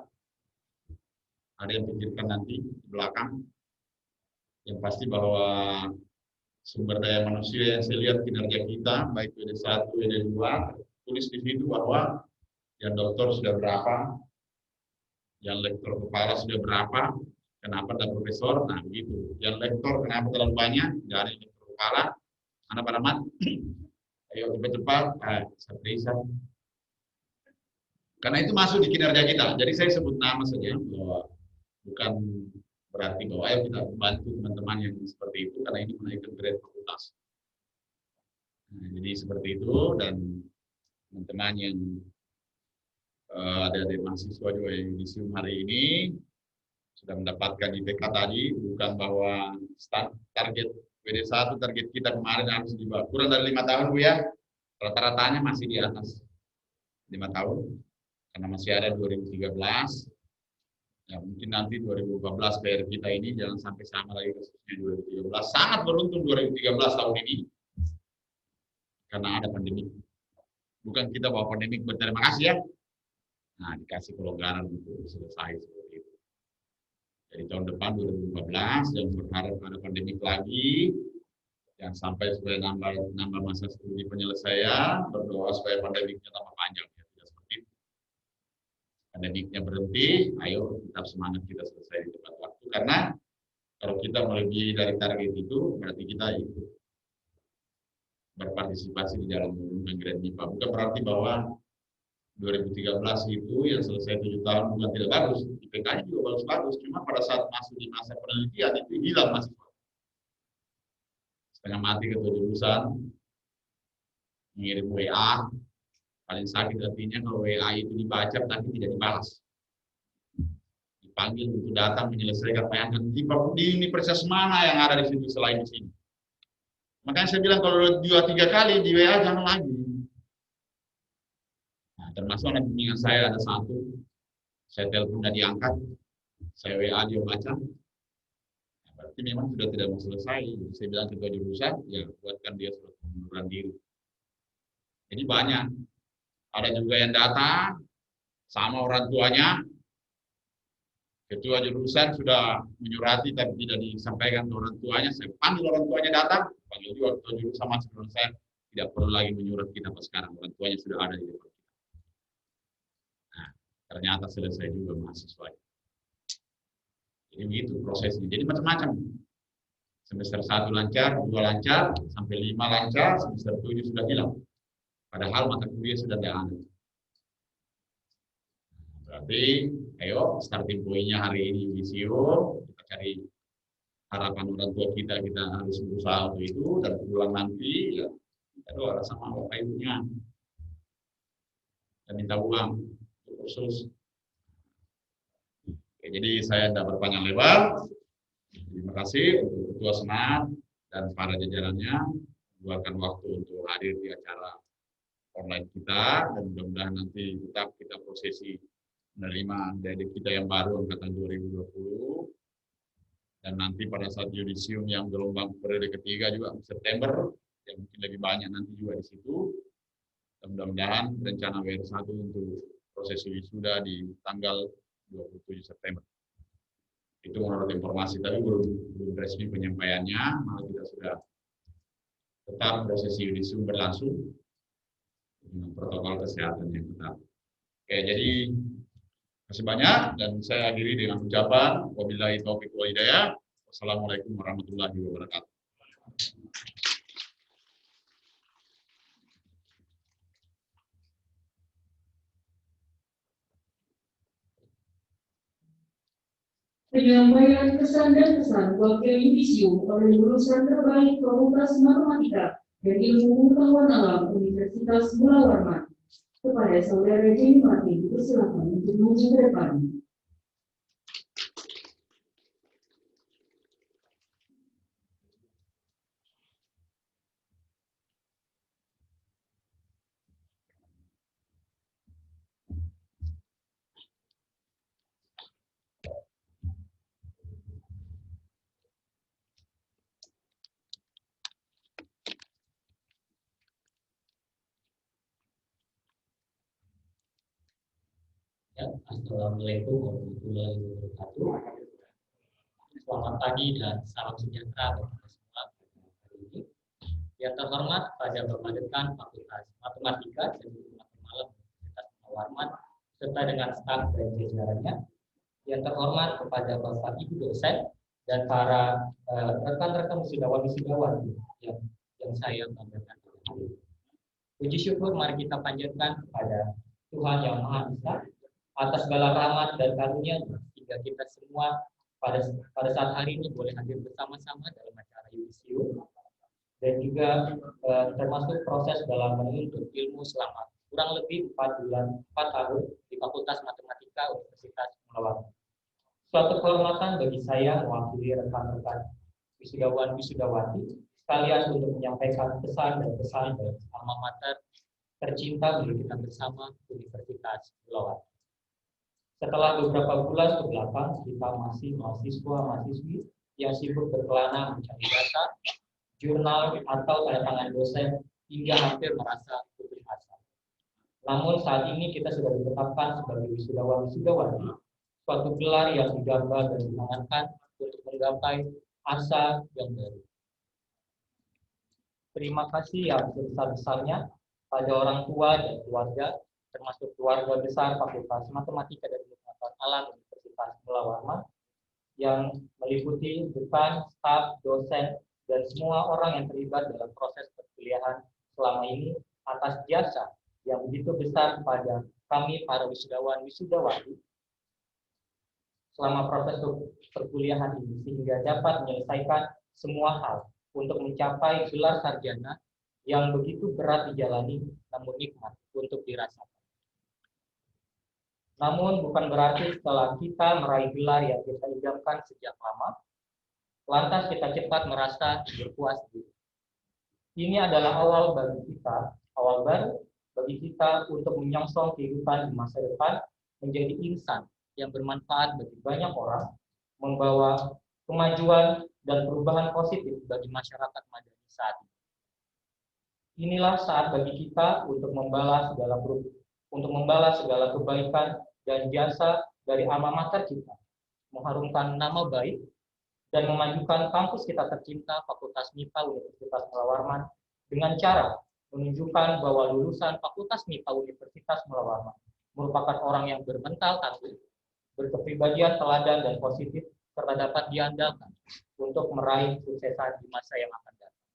Speaker 4: Ada yang pikirkan nanti di belakang. Yang pasti bahwa sumber daya manusia yang saya lihat kinerja kita, baik WD1, WD2, tulis di situ bahwa yang dokter sudah berapa, yang lektor kepala sudah berapa, kenapa ada profesor, nah begitu. Yang lektor kenapa terlalu banyak, nggak ada lektor kepala, anak Pak Rahmat. Ayo cepat-cepat, karena itu masuk di kinerja kita. Jadi saya sebut nama saja, bahwa bukan berarti bahwa ayo kita bantu teman-teman yang seperti itu, karena ini menaikkan grade fakultas. Nah, jadi seperti itu, dan teman-teman yang ada mahasiswa juga yang di Zoom hari ini sudah mendapatkan IPK tadi, bukan bahwa target WD1 target kita kemarin harus di bawah kurang dari 5 tahun Bu ya, rata-ratanya masih di atas 5 tahun karena masih ada 2013 Ya, mungkin nanti 2014 PR kita ini jangan sampai sama lagi kasusnya 2013. Sangat beruntung 2013 tahun ini karena ada pandemi. Bukan kita bawa pandemi berterima kasih ya. Nah, dikasih kelonggaran untuk selesai seperti itu. Jadi tahun depan 2014 yang berharap ada pandemi lagi, yang sampai supaya nambah masa studi penyelesaian, berdoa supaya pandemiknya tambah panjang. Ya, tidak seperti itu. Pandemiknya berhenti, ayo tetap semangat kita selesai di tepat waktu. Karena kalau kita melebihi dari target itu, berarti kita ikut berpartisipasi di dalam menurunkan grade MIPA. Bukan berarti bahwa 2013 itu yang selesai 7 tahun bukan tidak bagus. IPK-nya juga bagus-bagus. Cuma pada saat masuk di masa penelitian itu hilang mahasiswa. Setengah mati ketua jurusan, mengirim WA, paling sakit artinya kalau WA itu dibaca tapi tidak dibalas. Dipanggil untuk datang menyelesaikan PR di universitas mana yang ada di situ selain di sini. Makanya saya bilang kalau 2-3 kali di WA jangan lagi. Nah, termasuk anak bimbingan saya ada satu, saya telepon tidak diangkat, saya WA dia baca. Berarti memang sudah tidak mau selesai. Jadi saya bilang ketua jurusan, ya buatkan dia surat pengunduran diri. Jadi banyak. Ada juga yang datang sama orang tuanya. Ketua jurusan sudah menyurati tapi tidak disampaikan ke orang tuanya. Saya panggil orang tuanya datang, panggil juga ketua jurusan masuk dengan saya. Tidak perlu lagi menyurat kita sekarang. Orang tuanya sudah ada di depan kita. Nah, ternyata selesai juga mahasiswa. Jadi begitu prosesnya. Jadi macam-macam. Semester 1 lancar, 2 lancar, sampai 5 lancar, semester 7 sudah hilang. Padahal mata kuliah sudah tidak ada. Berarti, ayo starting point-nya hari ini visio, kita cari harapan orang tua kita harus berusaha untuk itu, dan pulang nanti, ya, kita doa sama bapak ibunya. Dan minta uang untuk kursus. Oke, jadi saya tidak berpanjang lebar. Terima kasih untuk Ketua Senat dan para jajarannya meluangkan waktu untuk hadir di acara online kita, dan mudah-mudahan nanti tetap kita prosesi menerima adik kita yang baru angkatan 2020, dan nanti pada saat yudisium yang gelombang periode ketiga juga September, yang mungkin lebih banyak nanti juga di situ. Dan mudah-mudahan rencana WR1 untuk prosesi wisuda di tanggal 27 September. Itu menurut informasi, tapi belum resmi penyampaiannya, maka kita sudah tetap prosesi yudisium berlangsung dengan protokol kesehatan yang ketat. Oke, jadi terima kasih banyak, dan saya akhiri dengan ucapan wabillahi taufiq wal hidayah. Wassalamualaikum warahmatullahi wabarakatuh.
Speaker 1: Penyampaian pesan dan pesan wakil yudisium oleh lulusan terbaik Fakultas Matematika dan Ilmu Pengetahuan Alam Universitas Mula Warman. Kepada Saudara Jenny Martin, dipersilakan untuk maju ke depan.
Speaker 5: Assalamualaikum warahmatullahi wabarakatuh. Selamat pagi dan salam sejahtera bagi semua hari ini. Yang terhormat pada Bapak Dekan Fakultas Matematika dan Ilmu Malam Universitas Mula Warman serta dengan staf dan jajarannya. Yang terhormat kepada Bapak Ibu dosen dan para rekan-rekan wisudawan yang saya banggakan. Puji syukur mari kita panjatkan kepada Tuhan Yang Maha Esa atas segala rahmat dan karunia sehingga kita semua pada saat hari ini boleh hadir bersama-sama dalam acara yudisium, dan juga termasuk proses dalam menuntut ilmu selama kurang lebih 4 tahun di Fakultas Matematika Universitas Mula Warman. Suatu kehormatan bagi saya mewakili rekan-rekan wisudawan-wisudawati sekalian untuk menyampaikan pesan dan pesan dari alma mater tercinta bagi kita bersama Universitas Mula Warman. Setelah beberapa bulan kebelakang, kita masih mahasiswa-mahasiswi yang sibuk berkelana mencari data, jurnal, atau tanda tangan dosen hingga hampir merasa putus asa. Namun saat ini kita sudah ditetapkan sebagai wisudawan-wisudawati, suatu gelar yang digambar dan disemangatkan untuk menggapai asa yang baru. Terima kasih yang sebesar-besarnya pada orang tua dan keluarga, termasuk keluarga besar Fakultas Matematika dan Ilmu Pengetahuan Alam Universitas Mula Warman, yang meliputi dekan, staf, dosen, dan semua orang yang terlibat dalam proses perkuliahan selama ini atas jasa yang begitu besar kepada kami para wisudawan wisudawati selama proses perkuliahan ini, sehingga dapat menyelesaikan semua hal untuk mencapai gelar sarjana yang begitu berat dijalani namun nikmat untuk dirasakan. Namun bukan berarti setelah kita meraih gelar yang kita idamkan sejak lama, lantas kita cepat merasa berpuas diri. Ini adalah awal bagi kita, awal baru bagi kita untuk menyongsong kehidupan di masa depan menjadi insan yang bermanfaat bagi banyak orang, membawa kemajuan dan perubahan positif bagi masyarakat Madani saat ini. Inilah saat bagi kita untuk membalas segala kebaikan dan jasa dari alma mater kita, mengharumkan nama baik dan memajukan kampus kita tercinta Fakultas MIPA Universitas Mula Warman dengan cara menunjukkan bahwa lulusan Fakultas MIPA Universitas Mula Warman merupakan orang yang bermental tangguh, berkepribadian teladan dan positif, serta dapat diandalkan untuk meraih kesuksesan di masa yang akan datang.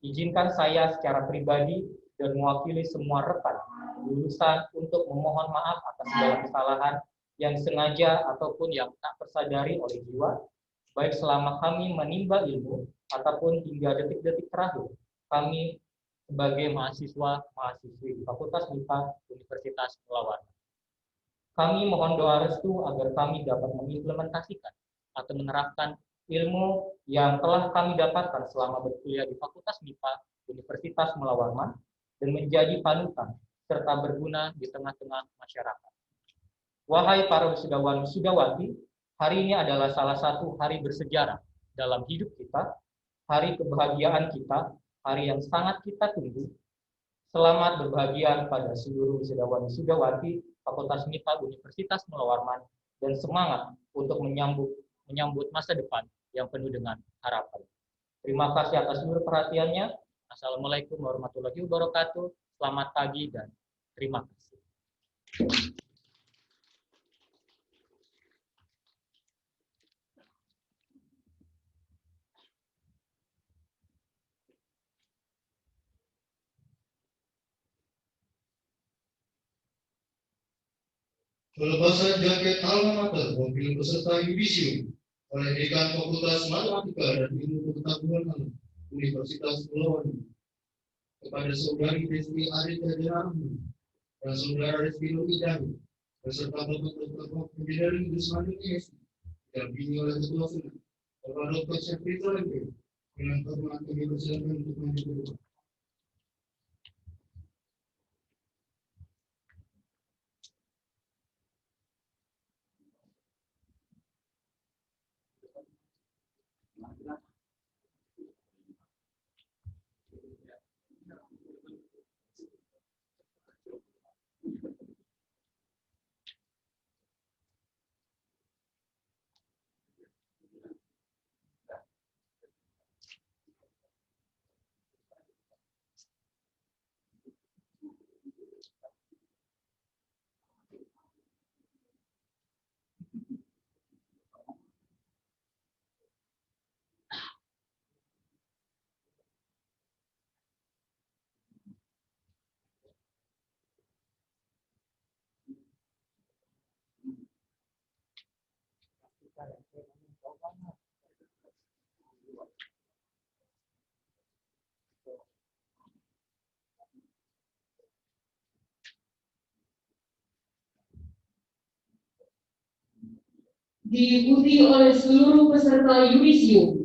Speaker 5: Izinkan saya secara pribadi dan mewakili semua rekan lulusan untuk memohon maaf atas segala kesalahan yang sengaja ataupun yang tak tersadari oleh jiwa, baik selama kami menimba ilmu ataupun hingga detik-detik terakhir kami sebagai mahasiswa-mahasiswi di Fakultas MIPA Universitas Mula Warman. Kami mohon doa restu agar kami dapat mengimplementasikan atau menerapkan ilmu yang telah kami dapatkan selama berkuliah di Fakultas MIPA Universitas Mula Warman dan menjadi panutan serta berguna di tengah-tengah masyarakat. Wahai para wisudawan wisudawati, hari ini adalah salah satu hari bersejarah dalam hidup kita, hari kebahagiaan kita, hari yang sangat kita tunggu. Selamat berbahagia pada seluruh wisudawan wisudawati Fakultas MIPA Universitas Mula Warman dan semangat untuk menyambut masa depan yang penuh dengan harapan. Terima kasih atas seluruh perhatiannya. Assalamualaikum warahmatullahi wabarakatuh. Selamat pagi dan terima kasih.
Speaker 3: Pelepasan jaket alma mater mewakili peserta yudisium oleh Dekan Fakultas Matematika dan Ilmu Pengetahuan Alam Universitas Mula Warman kepada Saudari Desti Arita Rahman dan Saudara Reski Nurhidayat beserta Bapak Engineering Gusman Esi didampingi oleh Ketua Senat Bapak Dr. Syafrito Lembe dengan hormat kami persilakan untuk maju ke depan.
Speaker 1: Diikuti oleh seluruh peserta yudisium.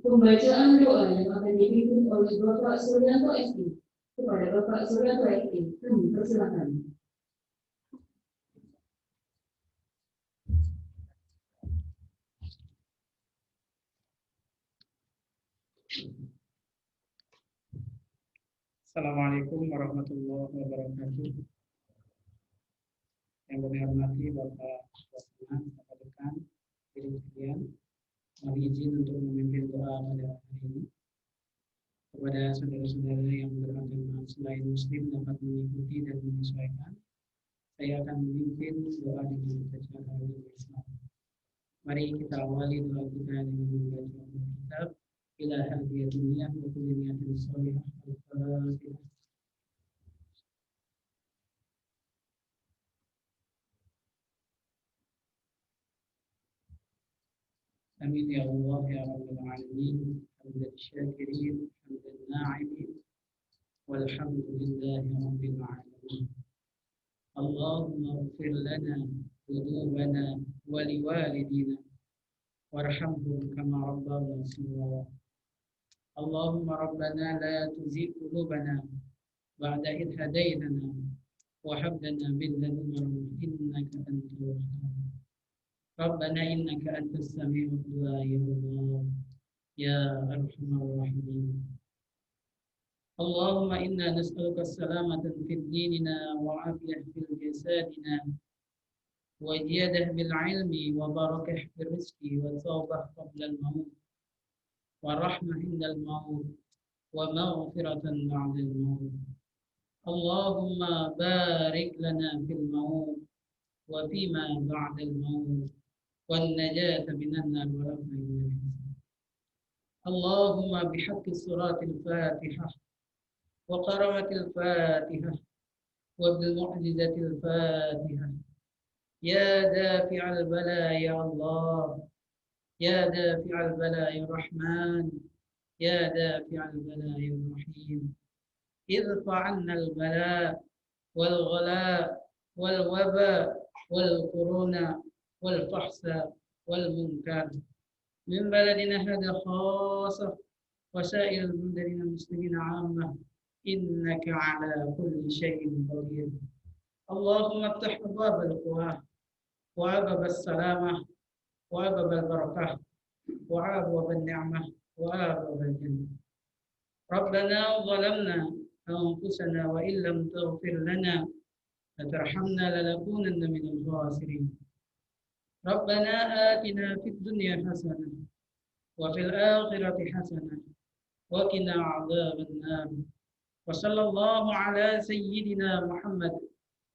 Speaker 1: Pembacaan doa yang akan dipimpin oleh Bapak Suryanto SD kepada Bapak Suryanto SD. Persilakan.
Speaker 6: Assalamualaikum warahmatullahi wabarakatuh. Yang kami hormati Bapak Wasman, Bapak Dekan, Ibu sekalian, mohon izin untuk memimpin doa pada hari ini. Kepada saudara-saudara yang beragama selain Muslim dapat mengikuti dan menyesuaikan, saya akan memimpin doa dengan membaca ayat Islam. Mari kita awali doa kita dengan membaca kitab ila hadiyah dunia wa kulli niyatin shalihah. Al-Fatihah. Amin ya Allah ya Rabbal Alamin. Hamdan syakirin, hamdan na'imin, walhamdulillahi Rabbil Alamin. Allahumma ighfir lana dhunubana wa liwalidina warhamhum kama rabbawna shaghira. Allahumma rabbana la tuzigh qulubana ba'da idh hadaytana wa hab lana min ladunka rahmatan innaka antal wahhab. Rabbana innaka antas sami'ud du'a ya Allah ya arhamar rahimin. Allahumma inna nas'aluka as-salamata fid dinina wa 'afiyah fil jasadina wa ziyadah bil 'ilmi wa barakah fil rizqi wa tawbah qabla al-maut wa rahmah indal maut wa maghfiratan ba'da al-maut. Allahumma barik lana fil maut wa fima ba'da al-maut wan najata minan nar wa rafa'il hisab. Allahumma bihaqqi suratil Fatihah wa qaramatil Fatihah wa bil mu'jizatil Fatihah. Ya dafi'al bala ya Allah, ya dafi'al bala ya Rahman, ya dafi'al bala ya Rahim. Idfa 'anna al-bala wal ghala wal waba wal corona wal fahsa wal munkar min baladina hadha khassa wa sa'il baladina muslimina 'ammah innaka 'ala kulli shay'in qadir. Allahumma iftah abwab al-quwah wa abwab as-salamah wa abwab al-barakah wa abwab an-ni'mah wa abwab al-jannah. Rabbana zalamna anfusana wa illam taghfir lana wa tarhamna lanakunanna minal khasirin. Rabbana atina fid dunya hasanah wa fil akhirati hasanah wa qina 'adzaban nar. Wa sallallahu ala sayyidina Muhammad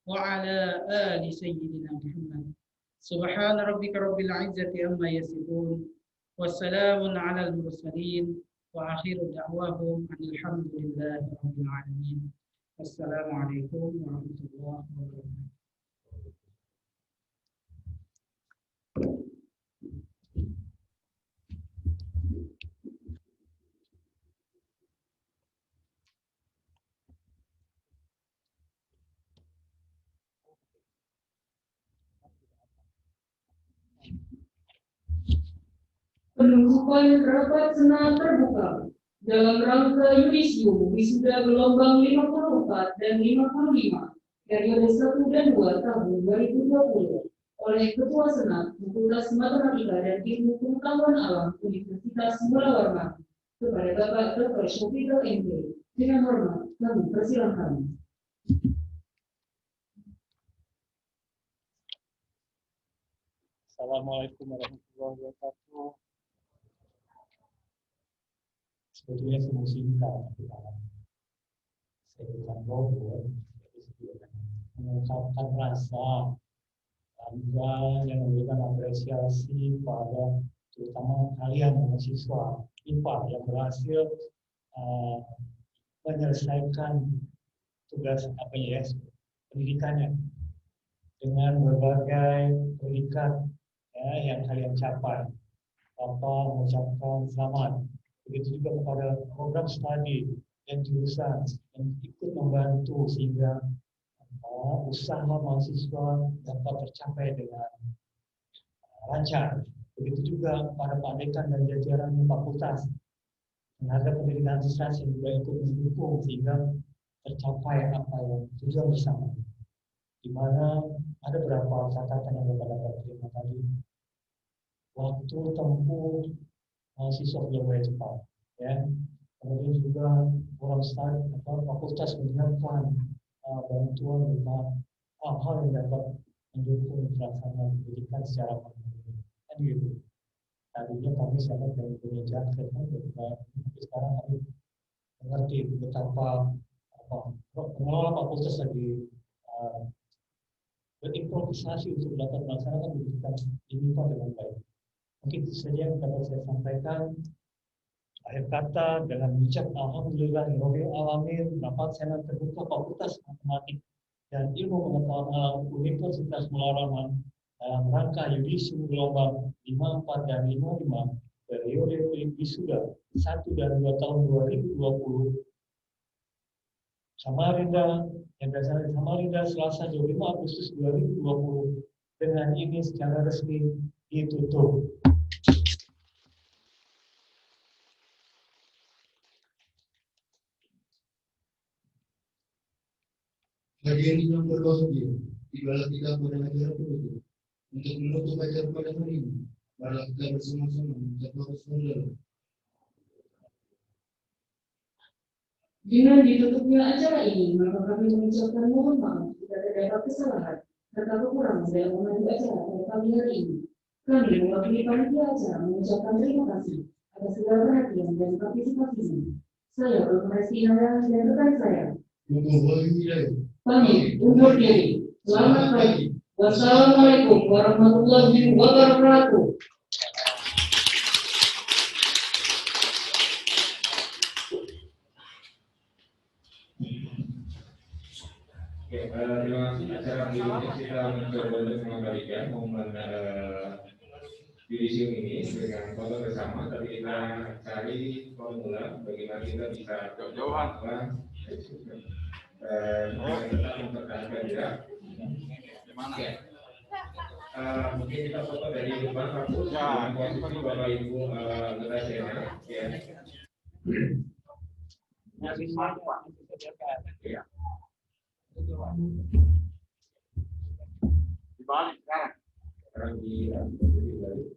Speaker 6: wa ala ali sayyidina Muhammad. Subhana rabbika rabbil 'izzati amma yasifun wa salamun 'alal mursalin wa akhiru da'wahum alhamdulillahi rabbil alamin. Wassalamualaikum warahmatullahi wabarakatuh.
Speaker 1: Penutupan rapat senat terbuka dalam rangka yudisium wisuda gelombang 54 dan 55 periode 1 dan 2 tahun 2020 oleh Ketua Senat Fakultas Matematika dan Ilmu Pengetahuan Alam Universitas Mula Warman kepada Bapak Dr. Syafiqul MD. Dengan hormat kami persilahkan.
Speaker 5: Assalamualaikum warahmatullahi wabarakatuh. Sebetulnya semua singkat, saya bukan robot, mengungkapkan rasa bangga yang memberikan apresiasi pada terutama kalian mahasiswa IPA yang berhasil menyelesaikan tugas pendidikannya dengan berbagai predikat yang kalian capai. Bapak mengucapkan selamat. Begitu juga kepada program studi dan jurusan yang ikut membantu sehingga usaha mahasiswa dapat tercapai dengan lancar. Begitu juga pada Pak Dekan dan jajaran fakultas terhadap pendidikan administrasi yang juga ikut mendukung sehingga tercapai apa yang tujuan bersama. Di mana ada beberapa catatan yang Bapak dapat terima tadi. Waktu tempuh mahasiswa belum mulai cepat, ya. Kemudian juga program studi atau fakultas menyiapkan bantuan berupa hal-hal yang dapat mendukung pelaksanaan pendidikan secara mandiri. Kan gitu. Tadinya kami sangat punya jaket, tapi sekarang kami mengerti betapa pengelola fakultas lagi berimprovisasi untuk dapat melaksanakan pendidikan ini dengan baik. Mungkin itu saja yang dapat saya sampaikan. Akhir kata dengan mengucap alhamdulillahirabbil alamin, rapat senat terbuka Fakultas Matematik dan Ilmu Pengetahuan Alam Universitas Mula Warman dalam rangka yudisium gelombang 54 dan 55 periode wisuda 1 dan 2 tahun 2020 Samarinda yang berasal dari Samarinda Selasa 25 Agustus 2020 dengan ini secara resmi ditutup.
Speaker 3: Kajian ini yang berbahagia, tibalah kita pada acara penutup. Untuk menutup acara pada hari ini, marilah kita bersama-sama mengucapkan bismillah.
Speaker 1: Dengan ditutupnya acara ini, maka kami mengucapkan mohon maaf jika terdapat kesalahan serta kekurangan dalam memandu acara pada pagi hari ini. Kami mewakili panitia acara mengucapkan terima kasih atas segala perhatian dan partisipasinya. Saya Dr. Resti Nara dan rekan saya pamit undur diri. Selamat pagi. Wassalamualaikum warahmatullahi wabarakatuh.
Speaker 2: Oke, terima kasih. Acara berikutnya kita mencoba untuk mengembalikan momen yudisium ini dengan foto bersama, tapi kita cari formula bagaimana kita bisa jauh-jauhan tetap mempertahankan jarak. Oke. Mungkin kita foto dari depan kampus dengan posisi Bapak Ibu anggota senat, ya. Ya. Dibalik sekarang. Sekarang dibalik.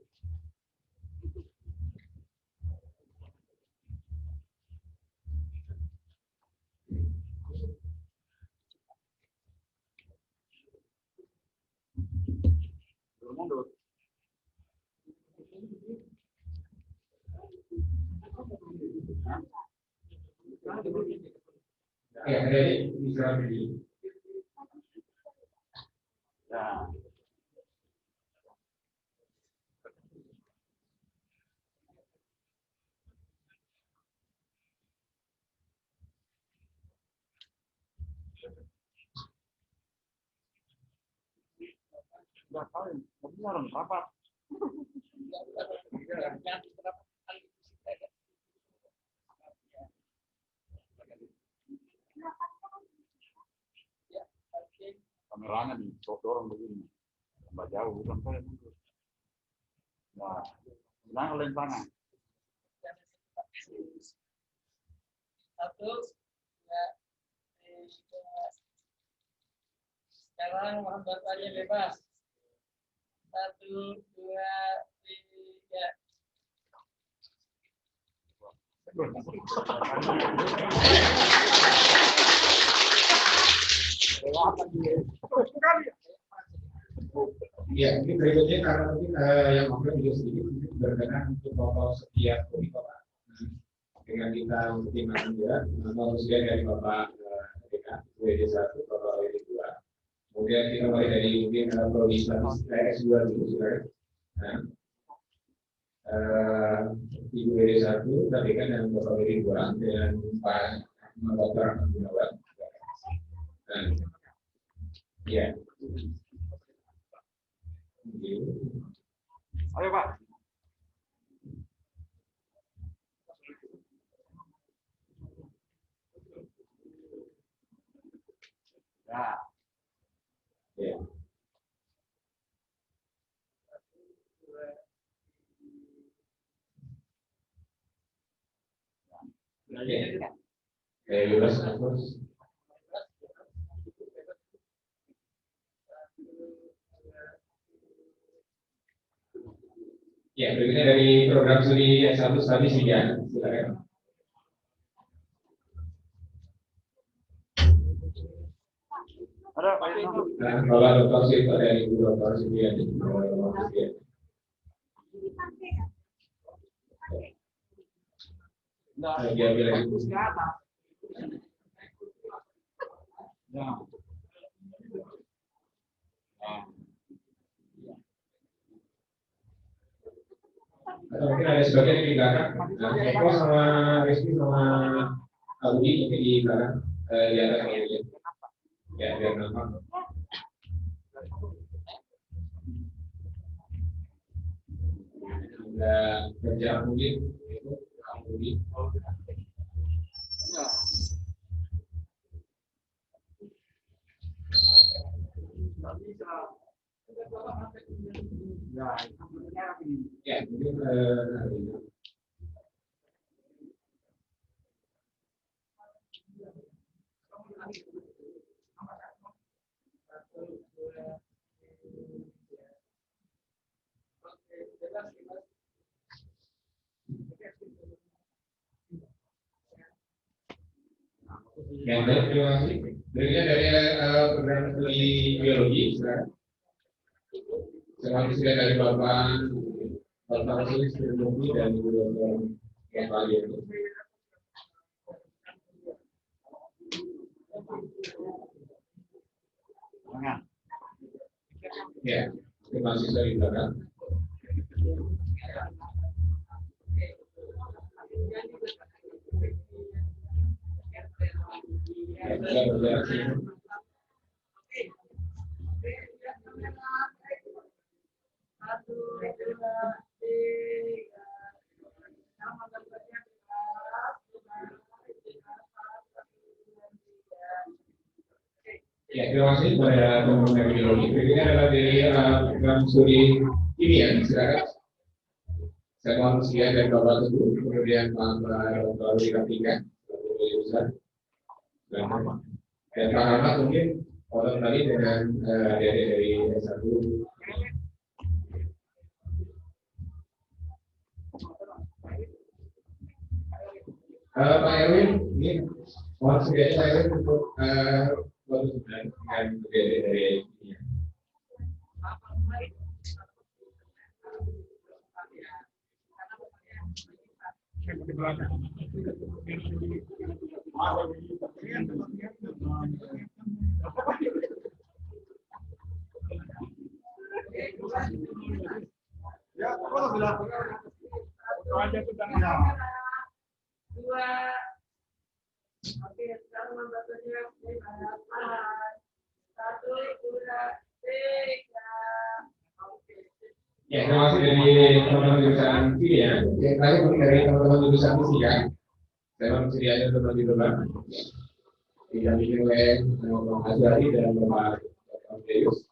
Speaker 2: Mundur. Ya, dari bisa berdiri. Ya. Enggak tahu, tapi orang berapa? Kameranya nih, dorong begini, tambah jauh, bukan saya mundur.
Speaker 7: Ulang oleh panah.
Speaker 6: 1, 2, 3. Sekarang mohon bacanya bebas. 1, 2, 3.
Speaker 2: Ya, ini berikutnya karena mungkin yang ngobrol juga sedikit berkenan untuk bapak setiap Bapak dengan kita mempertimbangkan juga manusia dari Bapak DK WD1, Bapak WD2. Kemudian kita mulai dari mungkin prodi S2 dulu, silakan. Nah, Ibu WD1, KPK dan Bapak WD2 dengan Pak Dr. Ahmad Gunawan. Dan ya.
Speaker 7: Ayo Pak. Ya.
Speaker 2: Ya. Bebas, terus. Ya, berikutnya dari program studi S1 tadi silakan.
Speaker 7: Ada Pak.
Speaker 2: Nah, Bapak Dr. Sito dari Ibu Dr. Supriyadi. Diambil lagi. Atau mungkin ada sebagian di belakang. Nah, Eko sama Rizky sama Audi mungkin di belakang di atas ini. Ya, biar nampak. Ada kerja mungkin itu Audi. Ya, mungkin ya, baik, terima kasih. Berikutnya dari program studi biologi, silakan. Selamat siang dari Bapak Rasul Sirmudi dan Ibu Dr. Kevalian. Ya, terima kasih dari belakang. Ya, kita bergerak. Ya, terima kasih kepada teman-teman biologi. Berikutnya adalah dari program studi kimia. Silakan. Saya mohon sekian dari Bapak Teguh, kemudian Pak Dr. Wika, dan Pak Ahmad mungkin orang tadi dengan dari S1. Pak Erwin, ini mohon sekian Pak Erwin untuk dengan dari ini.
Speaker 7: Ya, kalau bilang aja sudah.
Speaker 6: Dua. Oke, sekarang membacanya bebas. 1, 2, 3. Oke.
Speaker 2: Ya, terima kasih dari teman-teman jurusan kimia. Yang terakhir mungkin dari teman-teman jurusan fisika. Saya bersedia untuk lebih depan. Didampingi oleh Bapak Azwari dan Bapak Deus.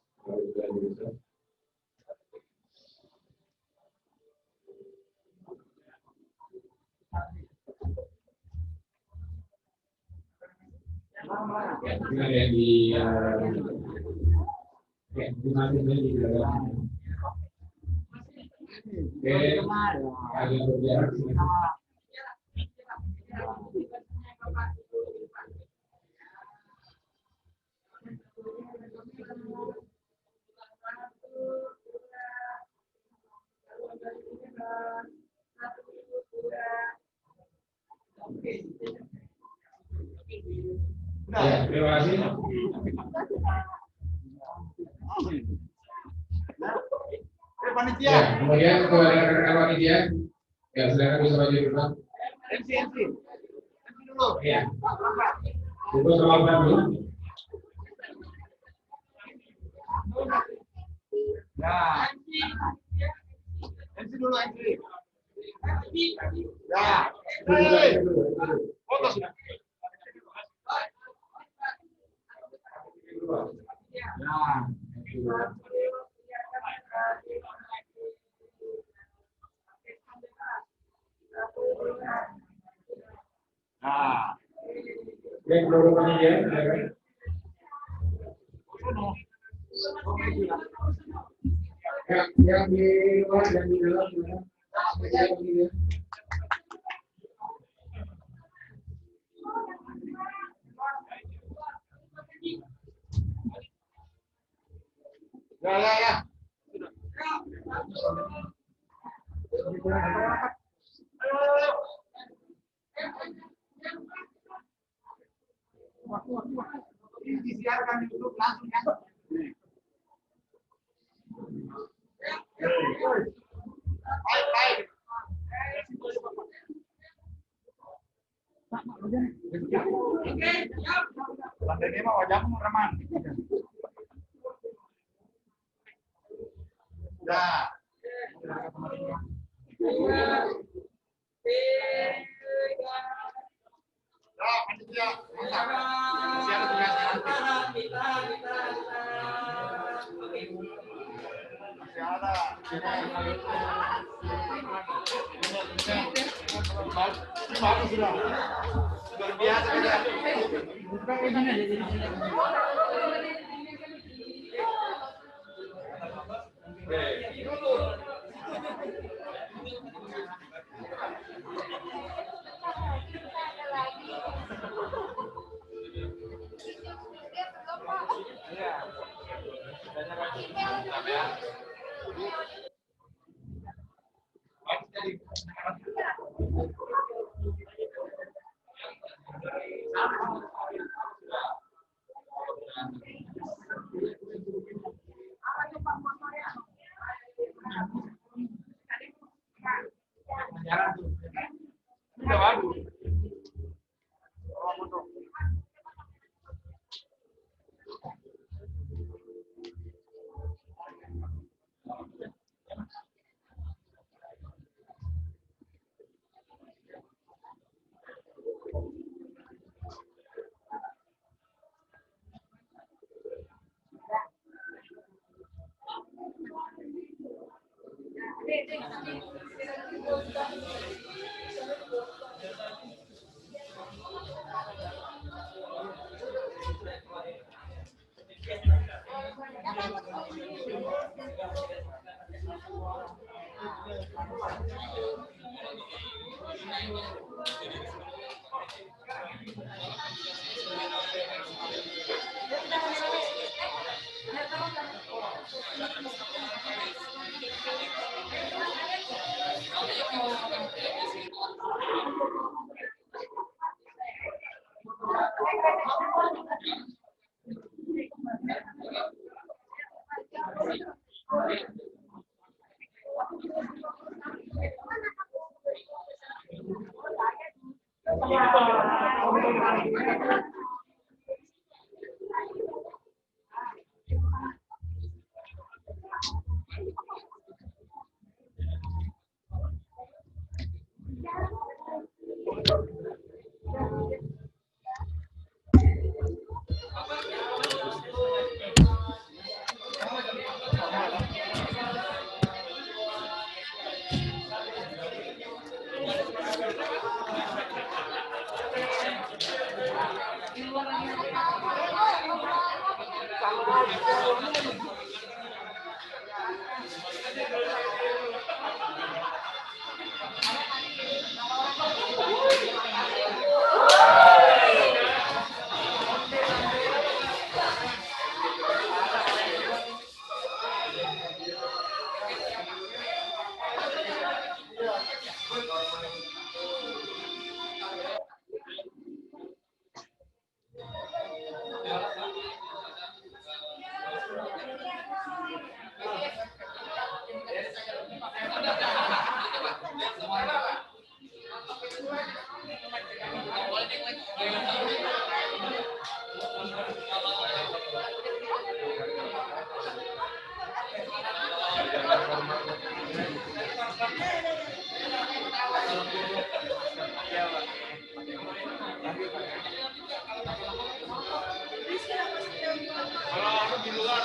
Speaker 2: Dengan yang di di dalam. Oke, agak berjarak sini. Ya, terima kasih. Ya, kemudian kepada rekan-rekan panitia, ya silakan bisa maju dulu. MC dulu. Ya. Dulu sama dulu.
Speaker 7: Ya. MC dulu, MC. Ya. Foto sudah. Ya. Nah,
Speaker 2: Yang belum panitia, silakan. Yang di luar dan di dalam, silakan.
Speaker 7: ya. Ini disiarkan di YouTube langsung ya. Baik. Lantai ini mah wajahmu reman. Dah. Panitia, masih ada tugas nanti. Masih ada. Bagus sudah. Luar biasa kita. Sudah bagus. Kalau di luar